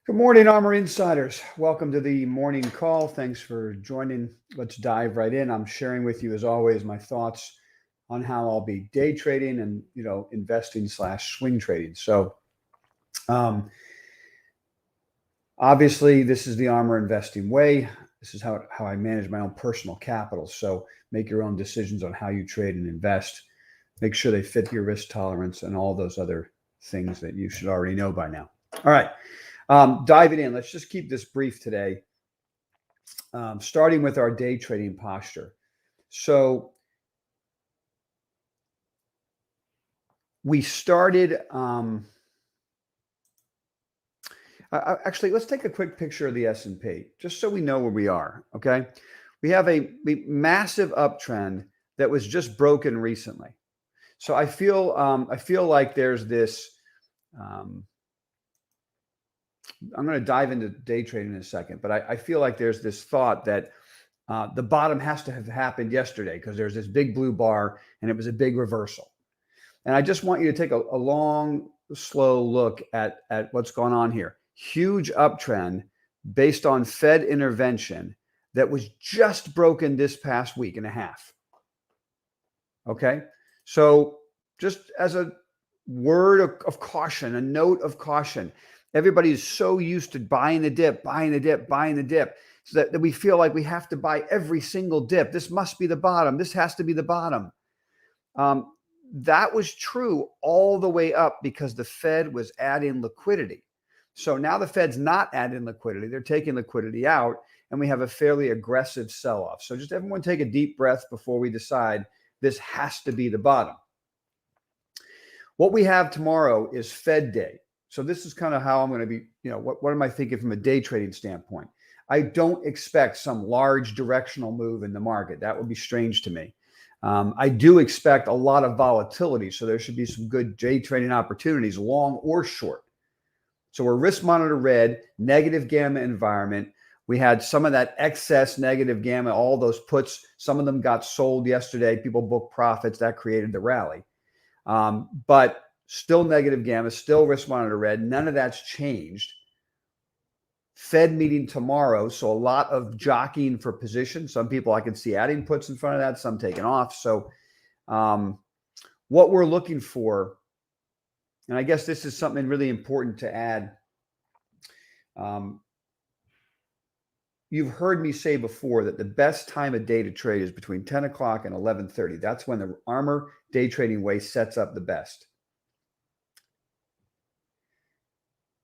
Good morning, ARMR Insiders. Welcome to the morning call. Thanks for joining. Let's dive right in. I'm sharing with you, as always, my thoughts on how I'll be day trading and investing / swing trading. So, obviously, this is the ARMR investing way. This is how I manage my own personal capital. So, make your own decisions on how you trade and invest. Make sure they fit your risk tolerance and all those other things that you should already know by now. All right. Diving in, let's just keep this brief today, starting with our day trading posture. So we started, actually, let's take a quick picture of the S&P, just so we know where we are, okay? We have a massive uptrend that was just broken recently. So I feel like there's this, I'm going to dive into day trading in a second, but I feel like there's this thought that the bottom has to have happened yesterday because there's this big blue bar and it was a big reversal. And I just want you to take a long, slow look at what's going on here. Huge uptrend based on Fed intervention that was just broken this past week and a half. Okay, so just as a word of caution, a note of caution. Everybody is so used to buying the dip, so that we feel like we have to buy every single dip. This must be the bottom. This has to be the bottom. That was true all the way up because the Fed was adding liquidity. So now the Fed's not adding liquidity. They're taking liquidity out, and we have a fairly aggressive sell-off. So just everyone take a deep breath before we decide this has to be the bottom. What we have tomorrow is Fed Day. So this is kind of how I'm going to be, what am I thinking from a day trading standpoint? I don't expect some large directional move in the market. That would be strange to me. I do expect a lot of volatility. So there should be some good day trading opportunities, long or short. So we're risk monitor red, negative gamma environment. We had some of that excess negative gamma, all those puts. Some of them got sold yesterday. People booked profits. That created the rally. But still negative gamma, still risk monitor red. None of that's changed. Fed meeting tomorrow, so a lot of jockeying for position. Some people I can see adding puts in front of that, some taking off. So what we're looking for, and I guess this is something really important to add. You've heard me say before that the best time of day to trade is between 10 o'clock and 11:30. That's when the ARMR Day Trading way sets up the best.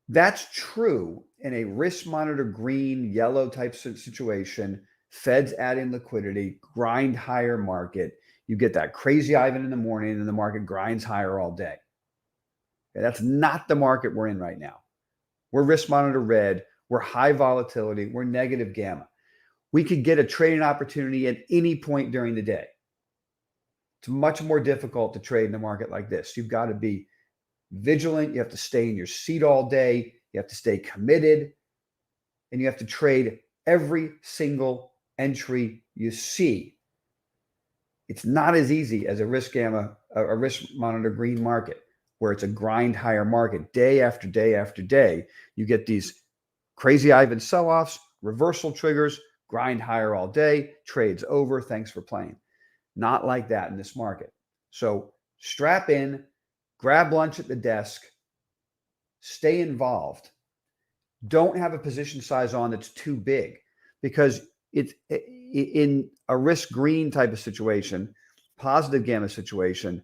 That's true in a risk monitor green, yellow type situation. Fed's adding liquidity, grind higher market. You get that crazy Ivan in the morning and the market grinds higher all day. Okay, that's not the market we're in right now. We're risk monitor red. We're high volatility. We're negative gamma. We could get a trading opportunity at any point during the day. It's much more difficult to trade in a market like this. You've got to be vigilant. You have to stay in your seat all day. You have to stay committed. And you have to trade every single entry you see. It's not as easy as a risk monitor green market, where it's a grind higher market day after day after day. You get these crazy Ivan sell-offs, reversal triggers, grind higher all day, trades over, thanks for playing. Not like that in this market. So strap in, grab lunch at the desk, stay involved. Don't have a position size on that's too big, because it's in a risk green type of situation, positive gamma situation,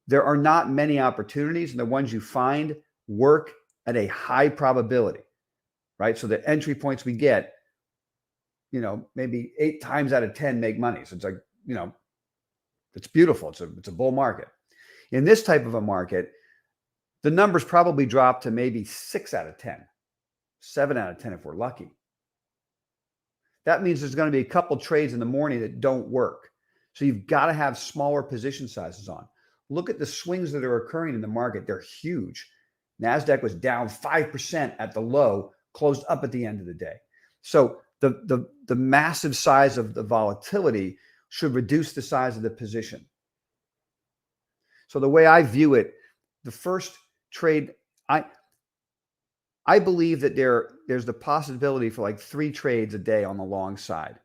there are not many opportunities, and the ones you find work at a high probability, right? So the entry points we get, maybe 8 times out of 10 make money. So it's like, it's beautiful. It's a bull market. In this type of a market, the numbers probably drop to maybe 6 out of 10, 7 out of 10 if we're lucky. That means there's going to be a couple trades in the morning that don't work. So you've got to have smaller position sizes on. Look at the swings that are occurring in the market. They're huge. NASDAQ was down 5% at the low, closed up at the end of the day. So the massive size of the volatility should reduce the size of the position. So the way I view it, the first trade, I I believe that there's the possibility for like 3 trades a day on the long side.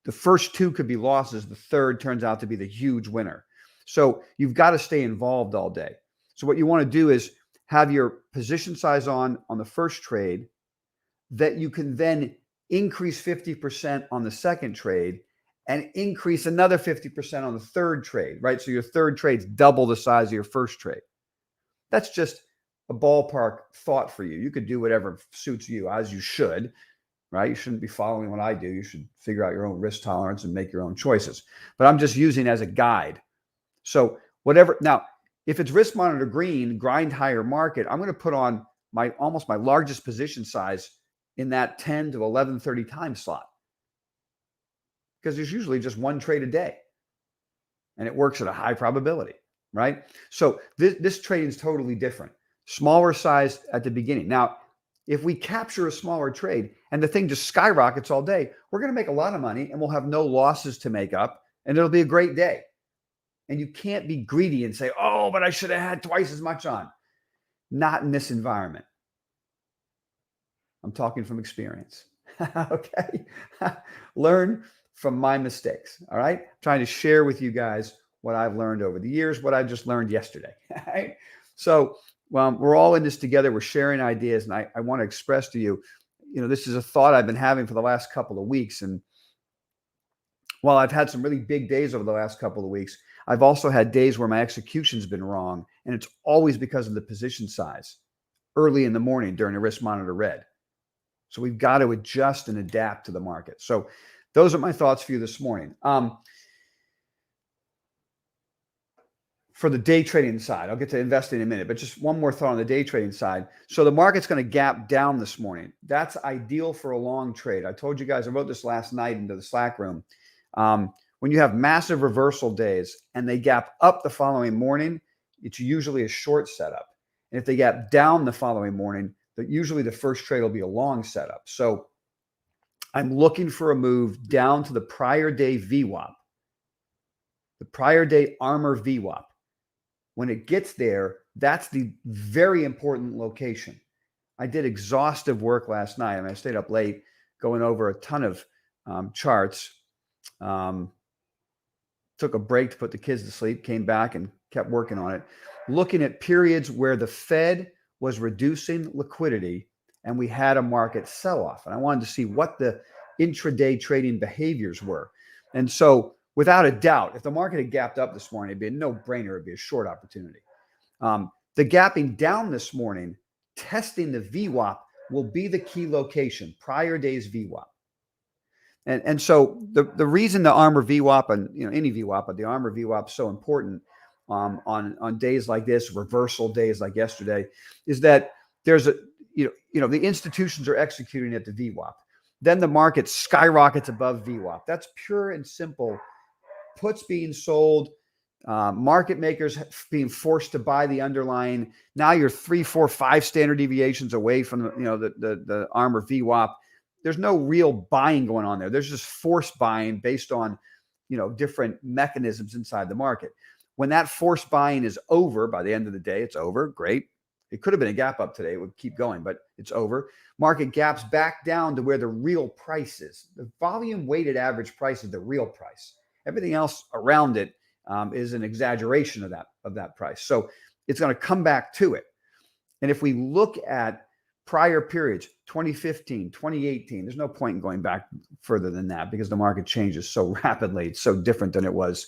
The first 2 could be losses. The third turns out to be the huge winner. So you've got to stay involved all day. So what you want to do is have your position size on the first trade that you can then increase 50% on the second trade and increase another 50% on the third trade, right? So your third trade's double the size of your first trade. That's just a ballpark thought for you. You could do whatever suits you, as you should, right? You shouldn't be following what I do. You should figure out your own risk tolerance and make your own choices. But I'm just using it as a guide. So whatever. Now, if it's risk monitor green, grind higher market, I'm going to put on almost my largest position size in that 10 to 11:30 time slot, because there's usually just 1 trade a day and it works at a high probability, right? So this trading is totally different. Smaller size at the beginning. Now, if we capture a smaller trade and the thing just skyrockets all day, we're going to make a lot of money and we'll have no losses to make up and it'll be a great day. And you can't be greedy and say, oh, but I should have had twice as much on. Not in this environment. I'm talking from experience. Okay. Learn from my mistakes. All right. Trying to share with you guys what I've learned over the years, what I just learned yesterday. All right. So we're all in this together. We're sharing ideas. And I want to express to you, this is a thought I've been having for the last couple of weeks. And while I've had some really big days over the last couple of weeks, I've also had days where my execution's been wrong. And it's always because of the position size early in the morning during a risk monitor red. So we've got to adjust and adapt to the market. So those are my thoughts for you this morning. For the day trading side, I'll get to investing in a minute, but just one more thought on the day trading side. So the market's going to gap down this morning. That's ideal for a long trade. I told you guys, I wrote this last night into the Slack room. When you have massive reversal days and they gap up the following morning, it's usually a short setup. And if they gap down the following morning, usually the first trade will be a long setup. So I'm looking for a move down to the prior day VWAP, the prior day armrVWAP. When it gets there, that's the very important location. I did exhaustive work last night. I stayed up late going over a ton of charts. Took a break to put the kids to sleep, came back and kept working on it. Looking at periods where the Fed was reducing liquidity and we had a market sell-off. And I wanted to see what the intraday trading behaviors were. And so without a doubt, if the market had gapped up this morning, it'd be a no-brainer. It'd be a short opportunity. The gapping down this morning, testing the VWAP will be the key location, prior day's VWAP. And so the reason the ARMrVWAP and any VWAP, but the ARMrVWAP is so important on days like this, reversal days like yesterday, is that there's the institutions are executing at the VWAP. Then the market skyrockets above VWAP. That's pure and simple. Puts being sold, market makers being forced to buy the underlying. Now you're 3, 4, 5 standard deviations away from the ARMrVWAP. There's no real buying going on there. There's just forced buying based on, different mechanisms inside the market. When that forced buying is over, by the end of the day, it's over. Great. It could have been a gap up today. It would keep going, but it's over. Market gaps back down to where the real price is. The volume weighted average price is the real price. Everything else around it is an exaggeration of that price. So it's going to come back to it. And if we look at prior periods, 2015, 2018, there's no point in going back further than that because the market changes so rapidly. It's so different than it was.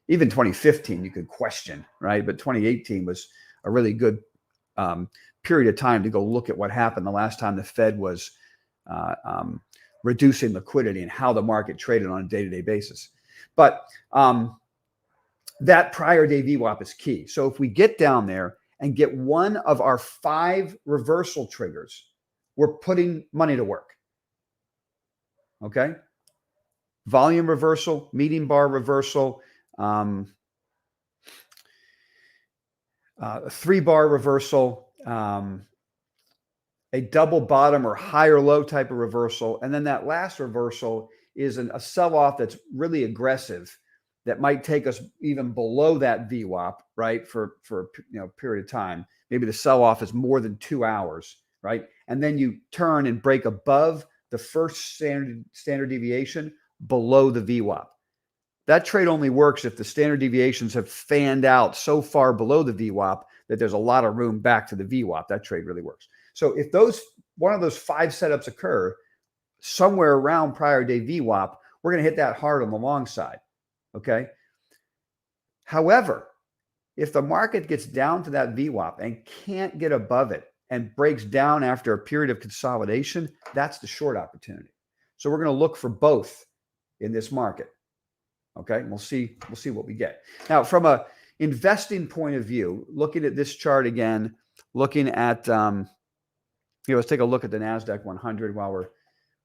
Even 2015, you could question, right? But 2018 was a really good period of time to go look at what happened the last time the Fed was reducing liquidity and how the market traded on a day-to-day basis. But that prior day VWAP is key. So if we get down there and get one of our 5 reversal triggers, we're putting money to work. Okay? Volume reversal, median bar reversal, 3-bar reversal, a double bottom or higher low type of reversal. And then that last reversal is a sell-off that's really aggressive that might take us even below that VWAP, right, for a period of time. Maybe the sell-off is more than 2 hours. right? And then you turn and break above the first standard deviation below the VWAP. That trade only works if the standard deviations have fanned out so far below the VWAP that there's a lot of room back to the VWAP. That trade really works. So if one of those 5 setups occur somewhere around prior day VWAP, we're going to hit that hard on the long side. Okay. However, if the market gets down to that VWAP and can't get above it and breaks down after a period of consolidation, that's the short opportunity. So we're going to look for both in this market. Okay, and we'll see what we get. Now, from a investing point of view, looking at this chart again, looking at let's take a look at the NASDAQ 100 while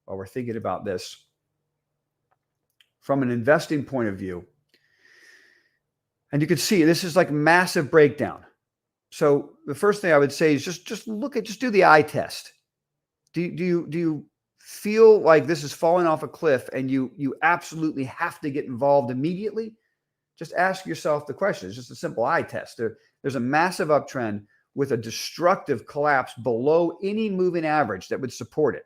we're thinking about this. From an investing point of view, and you can see this is like massive breakdown. So the first thing I would say is just do the eye test. Do you feel like this is falling off a cliff and you absolutely have to get involved immediately? Just ask yourself the question. It's just a simple eye test. There's a massive uptrend with a destructive collapse below any moving average that would support it.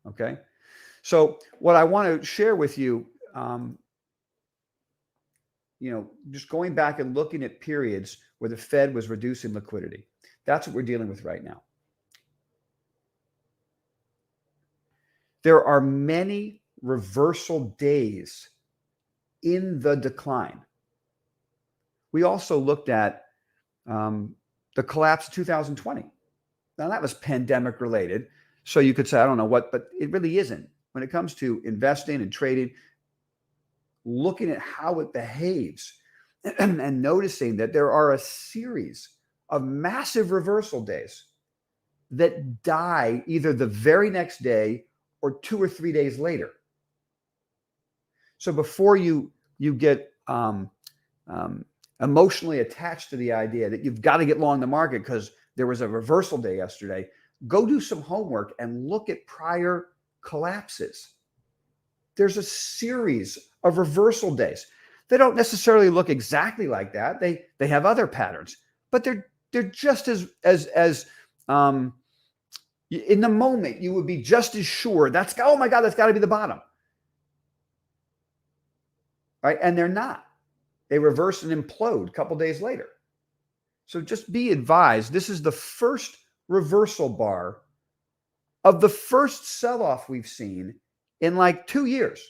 Okay. So what I want to share with you, just going back and looking at periods where the Fed was reducing liquidity. That's what we're dealing with right now. There are many reversal days in the decline. We also looked at the collapse of 2020. Now, that was pandemic related. So you could say, I don't know what, but it really isn't. When it comes to investing and trading, looking at how it behaves and noticing that there are a series of massive reversal days that die either the very next day or 2 or 3 days later. So before you get emotionally attached to the idea that you've got to get long the market because there was a reversal day yesterday, go do some homework and look at prior collapses. There's a series of reversal days. They don't necessarily look exactly like that. They have other patterns, but they're just as in the moment you would be just as sure oh my God, that's got to be the bottom, right? And they're not. They reverse and implode a couple days later. So just be advised, this is the first reversal bar of the first sell-off we've seen in like 2 years.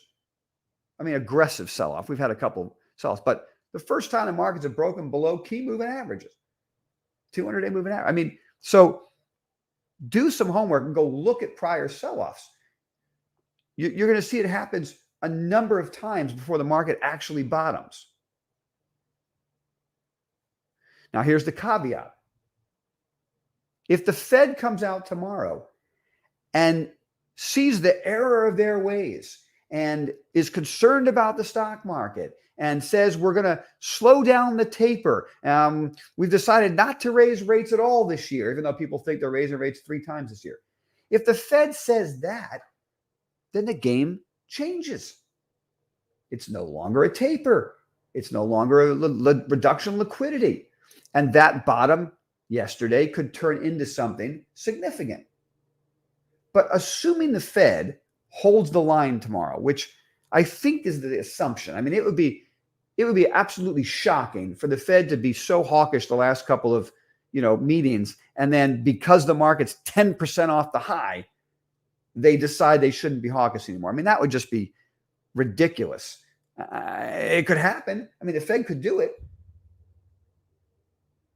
I mean, aggressive sell-off. We've had a couple sell-offs, but the first time the markets have broken below key moving averages, 200-day moving average. I mean, so do some homework and go look at prior sell-offs. You're going to see it happens a number of times before the market actually bottoms. Now, here's the caveat. If the Fed comes out tomorrow and sees the error of their ways and is concerned about the stock market and says we're going to slow down the taper, we've decided not to raise rates at all this year, even though people think they're raising rates 3 times this year. If the Fed says that, then the game changes. It's no longer a taper. It's no longer a reduction in liquidity. And that bottom yesterday could turn into something significant. But assuming the Fed holds the line tomorrow, which I think is the assumption. I mean, it would be absolutely shocking for the Fed to be so hawkish the last couple of meetings, and then because the market's 10% off the high, they decide they shouldn't be hawkish anymore. I mean, that would just be ridiculous. It could happen. I mean, the Fed could do it.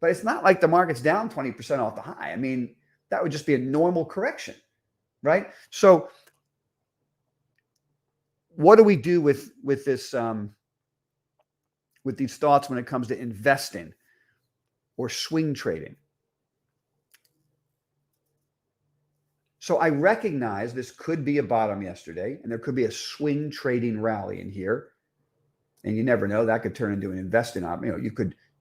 But it's not like the market's down 20% off the high. I mean, that would just be a normal correction, right? So what do we do with this with these thoughts when it comes to investing or swing trading? So I recognize this could be a bottom yesterday, and there could be a swing trading rally in here. And you never know, that could turn into an investing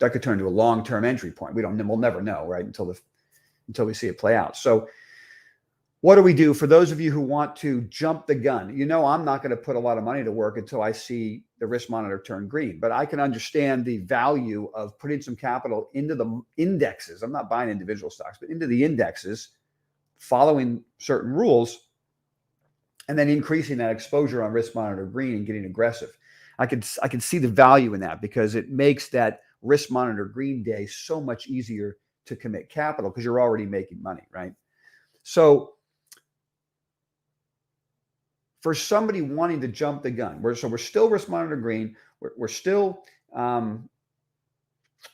that could turn into a long-term entry point. We'll never know, right? Until we see it play out. So what do we do for those of you who want to jump the gun? You know, I'm not going to put a lot of money to work until I see the risk monitor turn green, but I can understand the value of putting some capital into the indexes. I'm not buying individual stocks, but into the indexes, following certain rules, and then increasing that exposure on risk monitor green and getting aggressive. I can see the value in that because it makes that risk monitor green day so much easier to commit capital because you're already making money, right? So for somebody wanting to jump the gun, we're still risk monitor green. We're still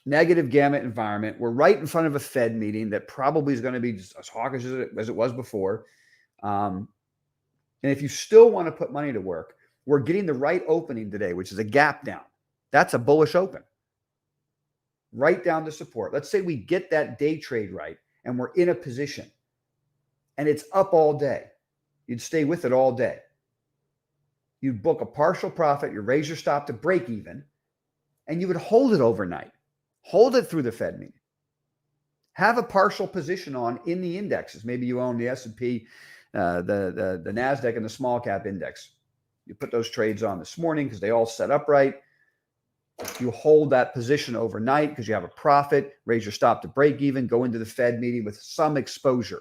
negative gamma environment. We're right in front of a Fed meeting that probably is going to be just as hawkish as it was before. And if you still want to put money to work, we're getting the right opening today, which is a gap down. That's a bullish open. Right down to support. Let's say we get that day trade right and we're in a position and it's up all day. You'd stay with it all day. You'd book a partial profit, you raise your stop to break even, and you would hold it overnight. Hold it through the Fed meeting. Have a partial position on in the indexes. Maybe you own the S&P, the NASDAQ, and the small cap index. You put those trades on this morning because they all set up right. You hold that position overnight because you have a profit, raise your stop to break even, go into the Fed meeting with some exposure.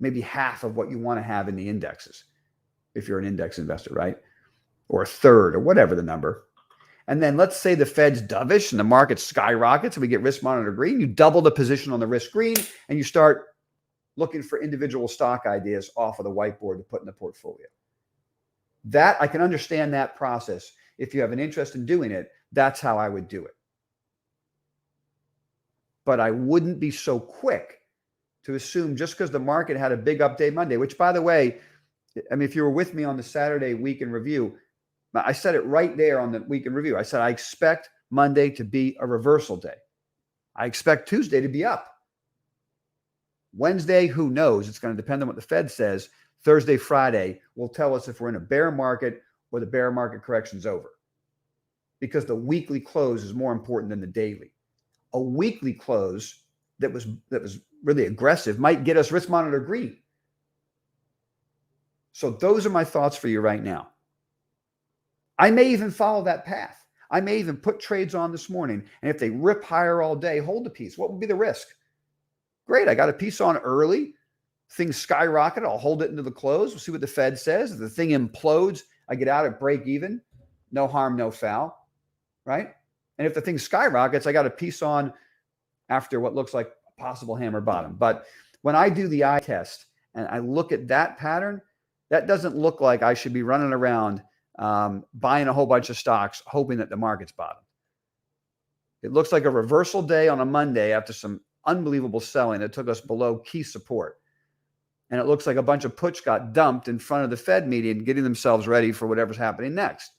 Maybe half of what you want to have in the indexes if you're an index investor, right? Or a third or whatever the number. And then let's say the Fed's dovish and the market skyrockets and we get risk monitor green. You double the position on the risk green and you start looking for individual stock ideas off of the whiteboard to put in the portfolio. That I can understand that process. If you have an interest in doing it, that's how I would do it. But I wouldn't be so quick to assume just because the market had a big update Monday, which by the way, I mean, if you were with me on the Saturday week in review, I said it right there on the week in review. I said, I expect Monday to be a reversal day. I expect Tuesday to be up. Wednesday, who knows? It's going to depend on what the Fed says. Thursday, Friday will tell us if we're in a bear market or the bear market correction's over. Because the weekly close is more important than the daily. A weekly close that was really aggressive might get us risk monitor green. So those are my thoughts for you right now. I may even follow that path. I may even put trades on this morning. And if they rip higher all day, hold a piece. What would be the risk? Great. I got a piece on early. Things skyrocket. I'll hold it into the close. We'll see what the Fed says. If the thing implodes, I get out at break even. No harm, no foul. Right? And if the thing skyrockets, I got a piece on after what looks like a possible hammer bottom. But when I do the eye test and I look at that pattern, that doesn't look like I should be running around buying a whole bunch of stocks, hoping that the market's bottom. It looks like a reversal day on a Monday after some unbelievable selling that took us below key support. And it looks like a bunch of puts got dumped in front of the Fed meeting, getting themselves ready for whatever's happening next.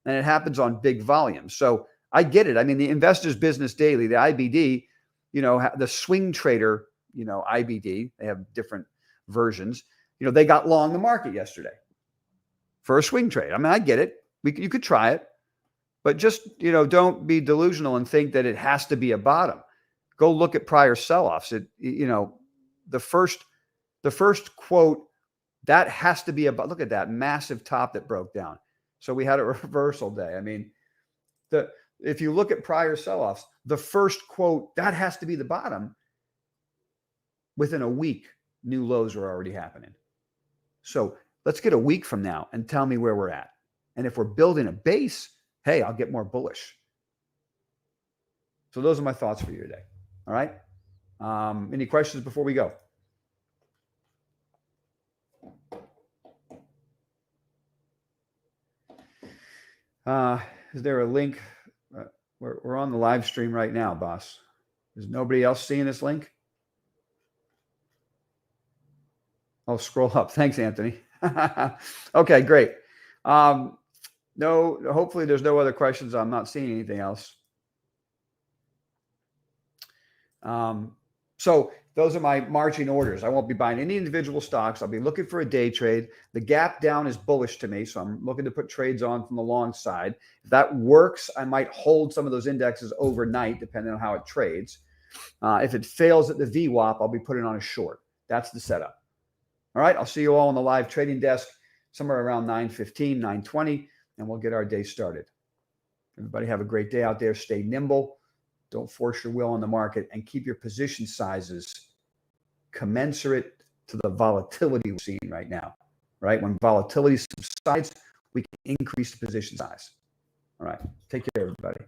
And it happens on big volumes. So I get it. I mean, the Investors Business Daily, the IBD, the swing trader, IBD, they have different versions. They got long the market yesterday for a swing trade. I mean, I get it. You could try it, but just, don't be delusional and think that it has to be a bottom. Go look at prior sell-offs. The first quote, that has to be look at that massive top that broke down. So we had a reversal day. I mean, if you look at prior sell-offs, the first quote, that has to be the bottom. Within a week, new lows are already happening. So let's get a week from now and tell me where we're at. And if we're building a base, hey, I'll get more bullish. So those are my thoughts for you today. All right. Any questions before we go? Is there a link? We're on the live stream right now, boss. Is nobody else seeing this link? Oh, scroll up. Thanks, Anthony. Okay, great. No, hopefully there's no other questions. I'm not seeing anything else. So those are my marching orders. I won't be buying any individual stocks. I'll be looking for a day trade. The gap down is bullish to me, so I'm looking to put trades on from the long side. If that works, I might hold some of those indexes overnight, depending on how it trades. If it fails at the VWAP, I'll be putting on a short. That's the setup. All right, I'll see you all on the live trading desk somewhere around 9:15, 9:20, and we'll get our day started. Everybody have a great day out there. Stay nimble. Don't force your will on the market, and keep your position sizes commensurate to the volatility we're seeing right now, right? When volatility subsides, we can increase the position size. All right, take care, everybody.